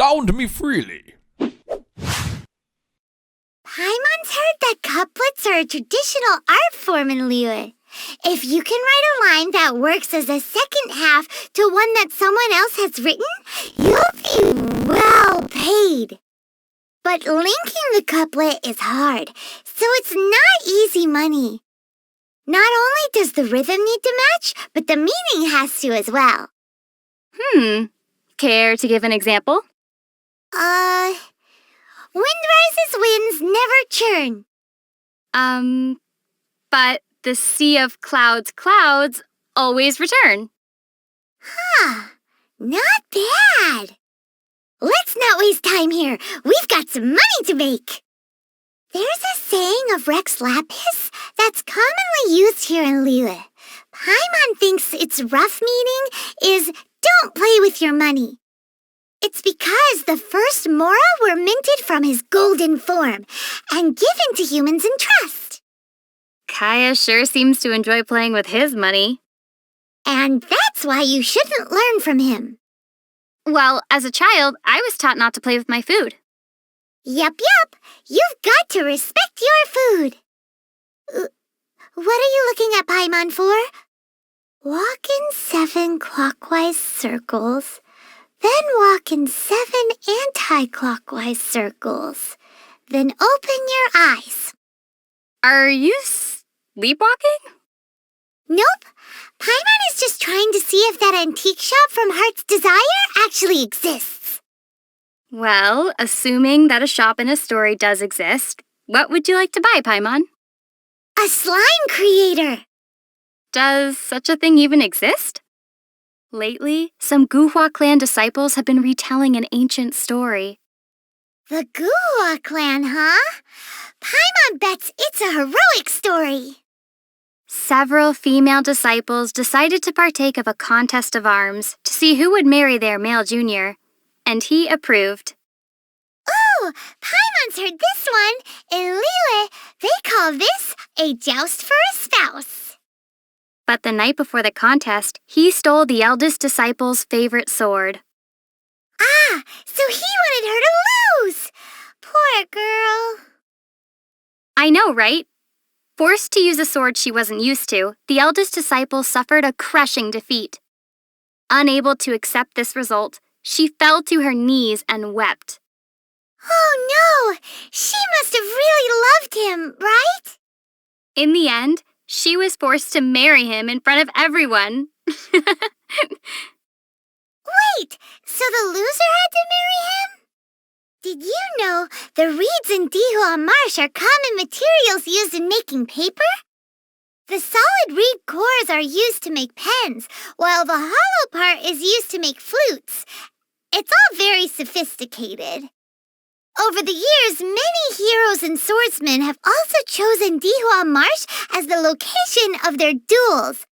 SoundMeFreely. Paimon's heard that couplets are a traditional art form in Liyue. If you can write a line that works as a second half to one that someone else has written, you'll be well paid. But linking the couplet is hard, so it's not easy money. Not only does the rhythm need to match, but the meaning has to as well. Care to give an example? Wind rises, winds never churn. But the sea of clouds always return. Not bad. Let's not waste time here. We've got some money to make. There's a saying of Rex Lapis that's commonly used here in Liyue. Paimon thinks its rough meaning is don't play with your money. It's because the first Mora were minted from his golden form and given to humans in trust. Kaya sure seems to enjoy playing with his money. And that's why you shouldn't learn from him. Well, as a child, I was taught not to play with my food. Yup. You've got to respect your food. What are you looking at Paimon for? Walk in 7 clockwise circles, then walk in 7 anti-clockwise circles. Then open your eyes. Are you sleepwalking? Nope. Paimon is just trying to see if that antique shop from Heart's Desire actually exists. Well, assuming that a shop in a story does exist, what would you like to buy, Paimon? A slime creator. Does such a thing even exist? Lately, some Guhua clan disciples have been retelling an ancient story. The Guhua clan, huh? Paimon bets it's a heroic story. Several female disciples decided to partake of a contest of arms to see who would marry their male junior, and he approved. Ooh, Paimon's heard this one. In Liyue, they call this a joust for a spouse. But the night before the contest, he stole the eldest disciple's favorite sword. So he wanted her to lose. Poor girl. I know, right? Forced to use a sword she wasn't used to, the eldest disciple suffered a crushing defeat. Unable to accept this result, she fell to her knees and wept. Oh no! She must have really loved him, right? In the end, she was forced to marry him in front of everyone. Wait, so the loser had to marry him? Did you know the reeds in Dihua Marsh are common materials used in making paper? The solid reed cores are used to make pens, while the hollow part is used to make flutes. It's all very sophisticated. Over the years, many heroes and swordsmen have also chosen Dihua Marsh as the location of their duels.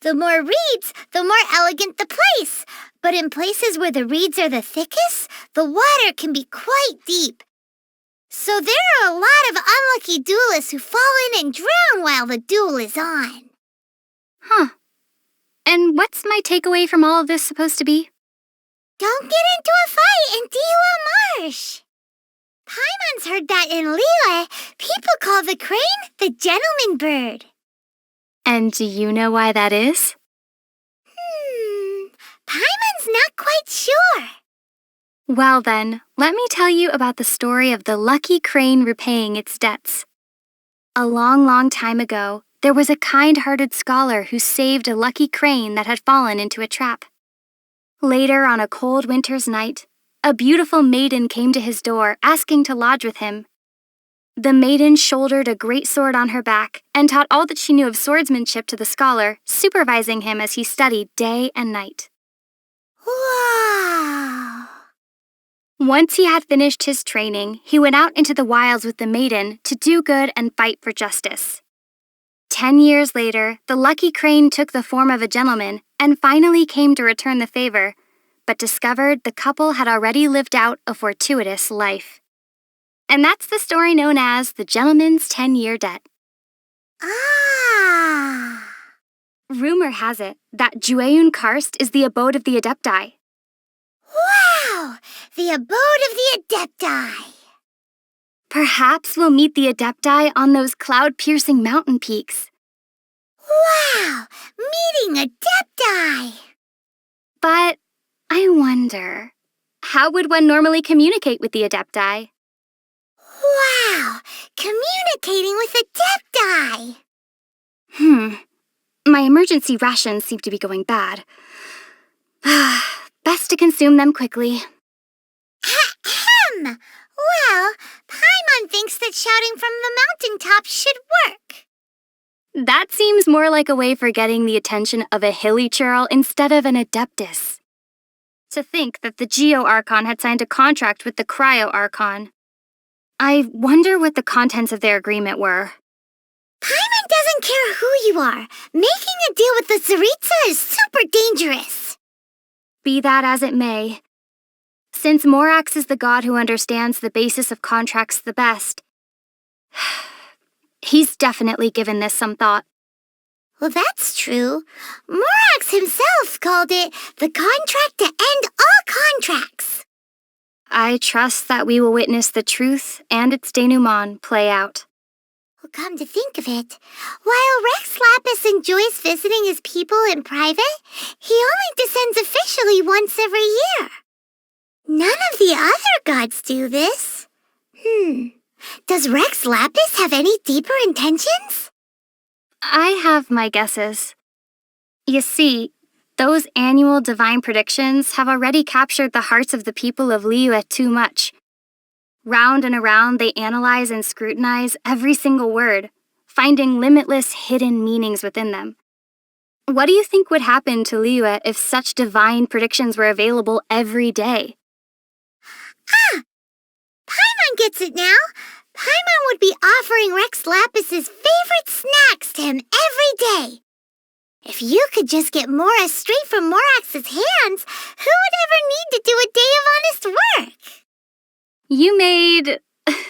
The more reeds, the more elegant the place. But in places where the reeds are the thickest, the water can be quite deep. So there are a lot of unlucky duelists who fall in and drown while the duel is on. And what's my takeaway from all of this supposed to be? Don't get into a fight in Dihua Marsh. Paimon's heard that in Liyue, people call the crane the gentleman bird. And do you know why that is? Paimon's not quite sure. Well then, let me tell you about the story of the lucky crane repaying its debts. A long time ago, there was a kind-hearted scholar who saved a lucky crane that had fallen into a trap. Later, on a cold winter's night, a beautiful maiden came to his door asking to lodge with him. The maiden shouldered a great sword on her back and taught all that she knew of swordsmanship to the scholar, supervising him as he studied day and night. Wow! Once he had finished his training, he went out into the wilds with the maiden to do good and fight for justice. 10 years later, the lucky crane took the form of a gentleman and finally came to return the favor, but discovered the couple had already lived out a fortuitous life. And that's the story known as The Gentleman's 10-Year Debt. Rumor has it that Jueyun Karst is the abode of the Adepti. Wow! Wow! The abode of the Adepti. Perhaps we'll meet the Adepti on those cloud-piercing mountain peaks. Wow! Meeting Adepti! But I wonder, how would one normally communicate with the Adepti? Wow! Communicating with Adepti! My emergency rations seem to be going bad. Best to consume them quickly. Ahem! Well, Paimon thinks that shouting from the mountaintop should work. That seems more like a way for getting the attention of a hilly churl instead of an Adeptus. To think that the Geo-Archon had signed a contract with the Cryo-Archon. I wonder what the contents of their agreement were. Paimon doesn't care who you are. Making a deal with the Tsaritsa is super dangerous. Be that as it may, since Morax is the god who understands the basis of contracts the best, he's definitely given this some thought. Well, that's true. Morax himself called it the contract to end all contracts. I trust that we will witness the truth and its denouement play out. Well, come to think of it, while Rex Lapis enjoys visiting his people in private, he only descends officially once every year. None of the other gods do this. Does Rex Lapis have any deeper intentions? I have my guesses. You see, those annual divine predictions have already captured the hearts of the people of Liyue too much. Round and around, they analyze and scrutinize every single word, finding limitless hidden meanings within them. What do you think would happen to Liyue if such divine predictions were available every day? Paimon gets it now. Paimon would be offering Rex Lapis's favorite snacks to him every day. If you could just get Mora straight from Morax's hands, who would ever need to do a day of honest work? You made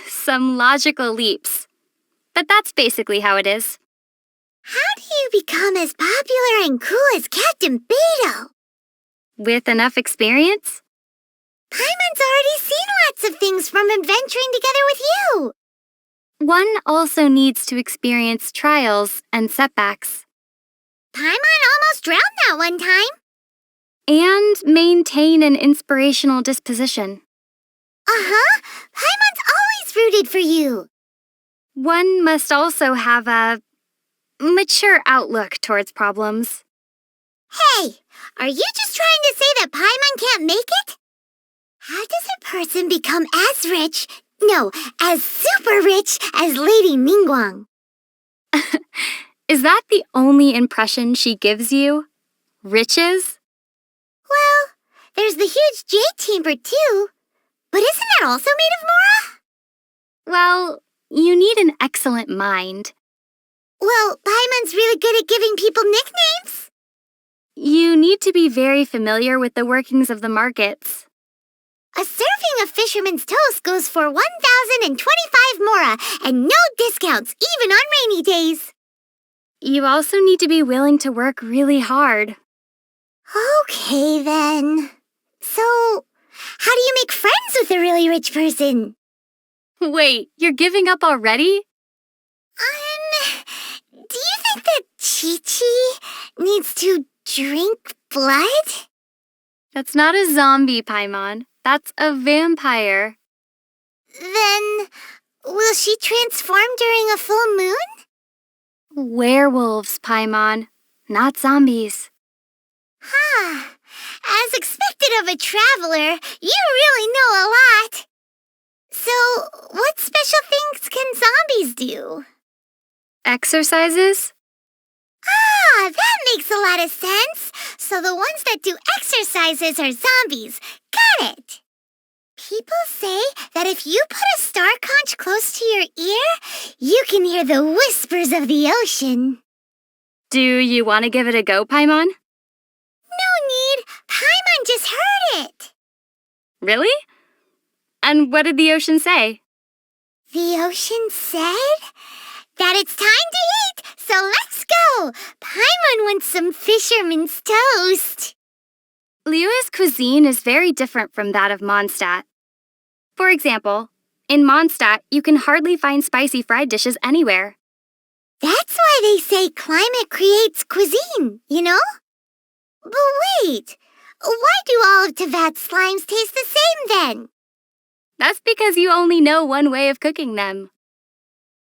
some logical leaps, but that's basically how it is. How do you become as popular and cool as Captain Beto? With enough experience? Paimon's already seen lots of things from adventuring together with you. One also needs to experience trials and setbacks. Paimon almost drowned that one time. And maintain an inspirational disposition. Paimon's always rooted for you. One must also have a mature outlook towards problems. Hey, are you just trying to say that Paimon can't make it? How does a person become as rich, as super rich as Lady Ningguang? Is that the only impression she gives you? Riches? Well, there's the huge jade chamber too. But isn't that also made of Mora? Well, you need an excellent mind. Well, Paimon's really good at giving people nicknames. You need to be very familiar with the workings of the markets. A serving of fisherman's toast goes for 1,025 Mora, and no discounts, even on rainy days. You also need to be willing to work really hard. Okay, then. So, how do you make friends with a really rich person? Wait, you're giving up already? Do you think that Chi-Chi needs to drink blood? That's not a zombie, Paimon. That's a vampire. Then, will she transform during a full moon? Werewolves, Paimon, not zombies. As expected of a traveler, you really know a lot. So, what special things can zombies do? Exercises? That makes a lot of sense. So the ones that do exercises are zombies. Got it. People say that if you put a star conch close to your ear, you can hear the whispers of the ocean. Do you want to give it a go, Paimon? No need. Paimon just heard it. Really? And what did the ocean say? The ocean said that it's time to eat, so let's go. Paimon wants some fisherman's toast. Liyue's cuisine is very different from that of Mondstadt. For example, in Mondstadt, you can hardly find spicy fried dishes anywhere. That's why they say climate creates cuisine, you know? But wait, why do all of Tevat's slimes taste the same then? That's because you only know one way of cooking them.